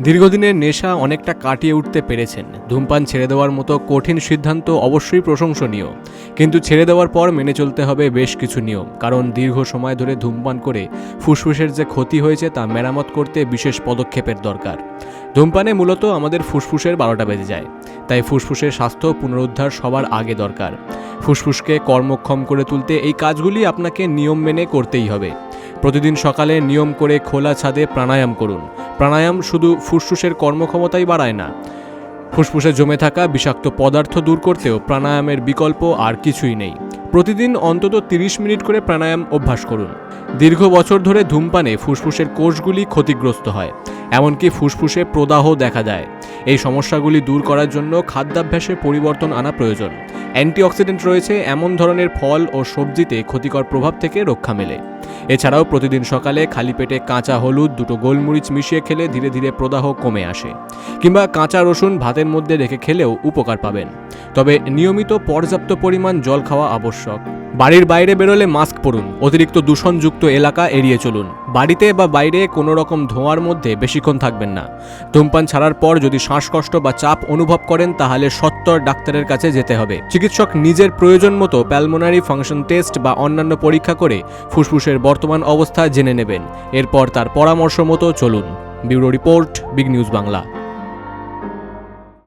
দীর্ঘদিনের নেশা অনেকটা কাটিয়ে উঠতে পেরেছেন। ধূমপান ছেড়ে দেওয়ার মতো কঠিন সিদ্ধান্ত অবশ্যই প্রশংসনীয়, কিন্তু ছেড়ে দেওয়ার পর মেনে চলতে হবে বেশ কিছু নিয়ম। কারণ দীর্ঘ সময় ধরে ধূমপান করে ফুসফুসের যে ক্ষতি হয়েছে তা মেরামত করতে বিশেষ পদক্ষেপের দরকার। ধূমপানে মূলত আমাদের ফুসফুসের 12টা বেজে যায়, তাই ফুসফুসের স্বাস্থ্য পুনরুদ্ধার সবার আগে দরকার। ফুসফুসকে কর্মক্ষম করে তুলতে এই কাজগুলি আপনাকে নিয়ম মেনে করতেই হবে। প্রতিদিন সকালে নিয়ম করে খোলা ছাদে প্রাণায়াম করুন। প্রাণায়াম শুধু ফুসফুসের কর্মক্ষমতাই বাড়ায় না, ফুসফুসে জমে থাকা বিষাক্ত পদার্থ দূর করতেও প্রাণায়ামের বিকল্প আর কিছুই নেই। প্রতিদিন অন্তত 30 মিনিট করে প্রাণায়াম অভ্যাস করুন। দীর্ঘ বছর ধরে ধূমপানে ফুসফুসের কোষগুলি ক্ষতিগ্রস্ত হয়, এমনকি ফুসফুসে প্রদাহ দেখা যায়। এই সমস্যাগুলি দূর করার জন্য খাদ্যাভ্যাসে পরিবর্তন আনা প্রয়োজন। অ্যান্টিঅক্সিডেন্ট রয়েছে এমন ধরনের ফল ও সবজিতে ক্ষতিকর প্রভাব থেকে রক্ষা মেলে। এছাড়াও প্রতিদিন সকালে খালি পেটে কাঁচা হলুদ, 2টো গোলমরিচ মিশিয়ে খেলে ধীরে ধীরে প্রদাহ কমে আসে। কিংবা কাঁচা রসুন ভাতের মধ্যে রেখে খেলেও উপকার পাবেন। তবে নিয়মিত পর্যাপ্ত পরিমাণ জল খাওয়া আবশ্যক। বাড়ির বাইরে বেরোলে মাস্ক পরুন। অতিরিক্ত দূষণযুক্ত এলাকা এড়িয়ে চলুন। বাড়িতে বা বাইরে কোনো রকম ধোঁয়ার মধ্যে বেশিক্ষণ থাকবেন না। ধূমপান ছাড়ার পর যদি শ্বাসকষ্ট বা চাপ অনুভব করেন তাহলে সত্বর ডাক্তারের কাছে যেতে হবে। চিকিৎসক নিজের প্রয়োজন মতো পালমোনারি ফাংশন টেস্ট বা অন্যান্য পরীক্ষা করে ফুসফুসের বর্তমান অবস্থা জেনে নেবেন। এরপর তার পরামর্শ মতো চলুন। Bureau report, big news Bangla.